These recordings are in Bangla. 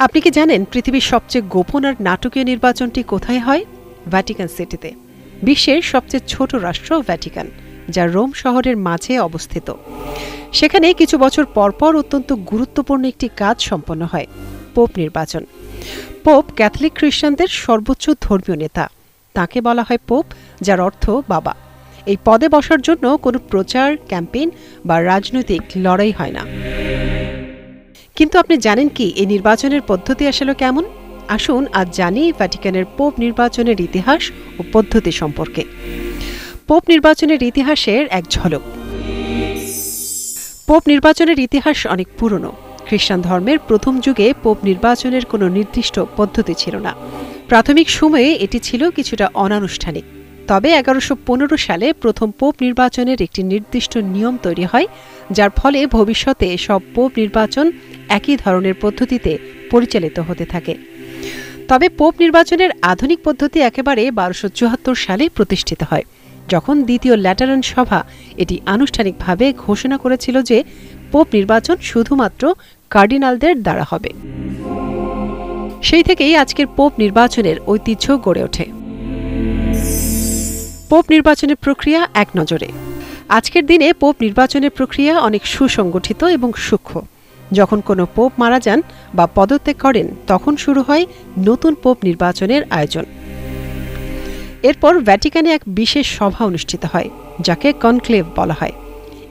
আপনি কি জানেন পৃথিবীর সবচেয়ে গোপন আর নাটকীয় নির্বাচনটি কোথায় হয়? ভ্যাটিকান সিটিতে। বিশ্বের সবচেয়ে ছোট রাষ্ট্র ভ্যাটিকান, যা রোম শহরের মাঝে অবস্থিত। সেখানে কিছু বছর পরপর অত্যন্ত গুরুত্বপূর্ণ একটি কাজ সম্পন্ন হয়, পোপ নির্বাচন। পোপ ক্যাথলিক খ্রিস্টানদের সর্বোচ্চ ধর্মীয় নেতা। তাকে বলা হয় পোপ, যার অর্থ বাবা। এই পদে বসার জন্য কোনো প্রচার, ক্যাম্পেইন বা রাজনৈতিক লড়াই হয় না। কিন্তু আপনি জানেন কি এই নির্বাচনের পদ্ধতি আসলে কেমন? আসুন আজ জানি ভ্যাটিকানের পোপ নির্বাচনের ইতিহাস ও পদ্ধতি সম্পর্কে। পোপ নির্বাচনের ইতিহাসের এক ঝলক। পোপ নির্বাচনের ইতিহাস অনেক পুরনো। খ্রিস্টান ধর্মের প্রথম যুগে পোপ নির্বাচনের কোনো নির্দিষ্ট পদ্ধতি ছিল না। প্রাথমিক সময়ে এটি ছিল কিছুটা অনানুষ্ঠানিক। তবে 1115 সালে প্রথম পোপ নির্বাচনের একটি নির্দিষ্ট নিয়ম তৈরি হয়, যার ফলে ভবিষ্যতে সব পোপ নির্বাচন একই ধরনের পদ্ধতিতে পরিচালিত হতে থাকে। তবে পোপ নির্বাচনের আধুনিক পদ্ধতি একেবারে 1274 সালে প্রতিষ্ঠিত হয়, যখন দ্বিতীয় ল্যাটারান সভা এটি আনুষ্ঠানিকভাবে ঘোষণা করেছিল যে পোপ নির্বাচন শুধুমাত্র কার্ডিনালদের দ্বারা হবে। সেই থেকেই আজকের পোপ নির্বাচনের ঐতিহ্য গড়ে ওঠে। পোপ নির্বাচনের প্রক্রিয়া এক নজরে। আজকের দিনে পোপ নির্বাচনের প্রক্রিয়া অনেক সুসংগঠিত এবং সূক্ষ্ম। যখন কোনো পোপ মারা যান বা পদত্যাগ করেন, তখন শুরু হয় নতুন পোপ নির্বাচনের আয়োজন। এরপর ভ্যাটিকানে এক বিশেষ সভা অনুষ্ঠিত হয়, যাকে কনক্লেভ বলা হয়।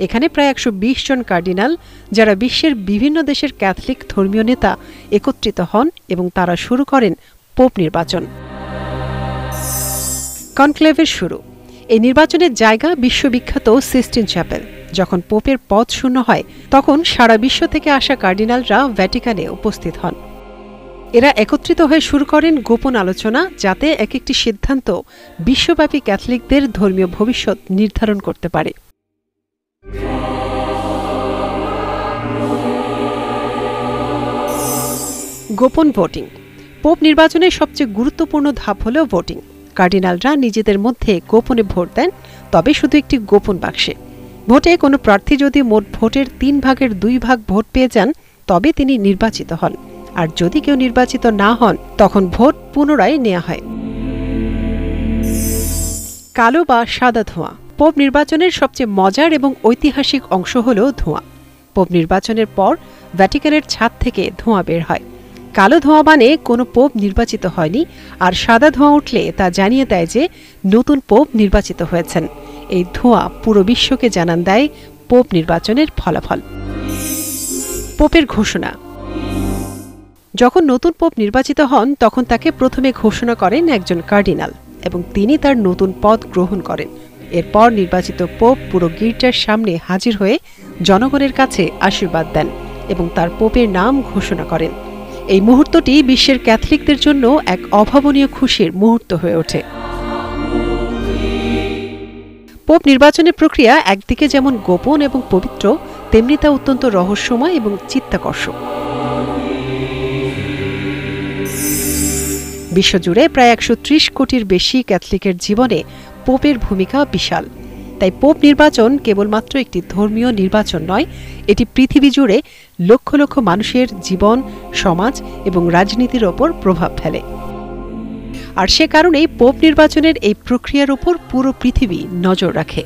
এখানে প্রায় 120 জন কার্ডিনাল, যারা বিশ্বের বিভিন্ন দেশের ক্যাথলিক ধর্মীয় নেতা, একত্রিত হন এবং তারা শুরু করেন পোপ নির্বাচন। কনক্লেভের শুরু। এই নির্বাচনের জায়গা বিশ্ববিখ্যাত সিস্টিন চ্যাপেল। যখন পোপের পদ শূন্য হয়, তখন সারা বিশ্ব থেকে আসা কার্ডিনালরা ভ্যাটিকানে উপস্থিত হন। এরা একত্রিত হয়ে শুরু করেন গোপন আলোচনা, যাতে এক একটি সিদ্ধান্ত বিশ্বব্যাপী ক্যাথলিকদের ধর্মীয় ভবিষ্যৎ নির্ধারণ করতে পারে। গোপন ভোটিং। পোপ নির্বাচনের সবচেয়ে গুরুত্বপূর্ণ ধাপ হল ভোটিং। কার্ডিনালরা নিজেদের মধ্যে গোপনে ভোট দেন, তবে শুধু একটি গোপন বাক্সে। ভোটে কোনো প্রার্থী যদি মোট ভোটের 3 ভাগের 2 ভাগ ভোট পেয়ে যান, তবে তিনি নির্বাচিত হন। আর যদি কেউ নির্বাচিত না হন, তখন ভোট পুনরায় নেওয়া হয়। কালো বা সাদা ধোঁয়া। পোপ নির্বাচনের সবচেয়ে মজার এবং ঐতিহাসিক অংশ হল ধোঁয়া। পোপ নির্বাচনের পর ভ্যাটিকানের ছাদ থেকে ধোঁয়া বের হয়। কালো ধোঁয়া মানে কোনো পোপ নির্বাচিত হয়নি, আর সাদা ধোঁয়া উঠলে তা জানিয়ে দেয় যে নতুন পোপ নির্বাচিত হয়েছেন। এই ধোঁয়া পুরো বিশ্বকে জানান দেয় পোপ নির্বাচনের ফলাফল। পোপের ঘোষণা। যখন নতুন পোপ নির্বাচিত হন, তখন তাকে প্রথমে ঘোষণা করেন একজন কার্ডিনাল এবং তিনি তার নতুন পদ গ্রহণ করেন। এরপর নির্বাচিত পোপ পুরো গির্জার সামনে হাজির হয়ে জনগণের কাছে আশীর্বাদ দেন এবং তার পোপের নাম ঘোষণা করেন। এই মুহূর্তটি বিশ্বের ক্যাথলিকদের জন্য এক অভাবনীয় খুশির মুহূর্ত হয়ে ওঠে। পোপ নির্বাচনের প্রক্রিয়া একদিকে যেমন গোপন এবং পবিত্র, তেমনি তা অত্যন্ত রহস্যময় এবং চিত্তাকর্ষক। বিশ্বজুড়ে প্রায় 130 কোটির বেশি ক্যাথলিকের জীবনে পোপের ভূমিকা বিশাল। তাই পোপ নির্বাচন কেবলমাত্র একটি ধর্মীয় নির্বাচন নয়, এটি পৃথিবী জুড়ে লক্ষ লক্ষ মানুষের জীবন, সমাজ এবং রাজনীতির ওপর প্রভাব ফেলে। আর সে কারণেই পোপ নির্বাচনের এই প্রক্রিয়ার উপর পুরো পৃথিবী নজর রাখে।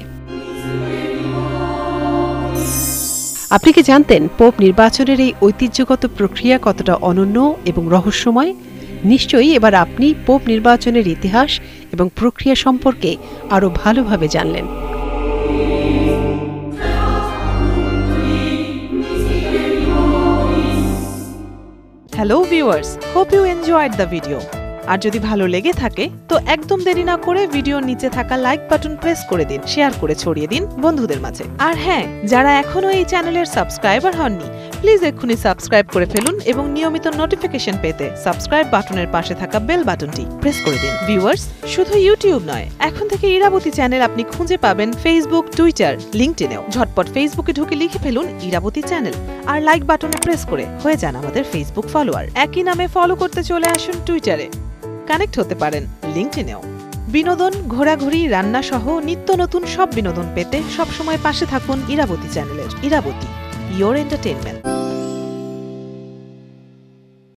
আপনি কি জানতেন পোপ নির্বাচনের এই ঐতিহ্যগত প্রক্রিয়া কতটা অনন্য এবং রহস্যময়? নিশ্চয়ই এবার আপনি পোপ নির্বাচনের ইতিহাস এবং প্রক্রিয়া সম্পর্কে আরও ভালোভাবে জানলেন। Hello viewers, hope you enjoyed the video. আর যদি ভালো লেগে থাকে তো একদম দেরি না করে ভিডিওর নিচে থাকা লাইক বাটন প্রেস করে দিন, শেয়ার করে ছড়িয়ে দিন বন্ধুদের মাঝে। আর হ্যাঁ, যারা এখনো এই চ্যানেলের সাবস্ক্রাইবার হননি, প্লিজ এক্ষুনি সাবস্ক্রাইব করে ফেলুন এবং নিয়মিত নোটিফিকেশন পেতে সাবস্ক্রাইব বাটনের পাশে থাকা বেল বাটনটি প্রেস করে দিন। ভিউয়ার্স, শুধু ইউটিউব নয়, এখন থেকে ইরাবতী চ্যানেল আপনি খুঁজে পাবেন ফেসবুক, টুইটার, লিংকডইনেও। ঝটপট ফেসবুকে ঢুকে লিখে ফেলুন ইরাবতী চ্যানেল আর লাইক বাটনে প্রেস করে হয়ে যান আমাদের ফেসবুক ফলোয়ার। একই নামে ফলো করতে চলে আসুন টুইটারে, কানেক্ট হতে পারেন লিংকডইনেও। বিনোদন, ঘোরাঘুরি, রান্না সহ নিত্য নতুন সব বিনোদন পেতে সবসময় পাশে থাকুন ইরাবতী চ্যানেলের। Irabati, your entertainment.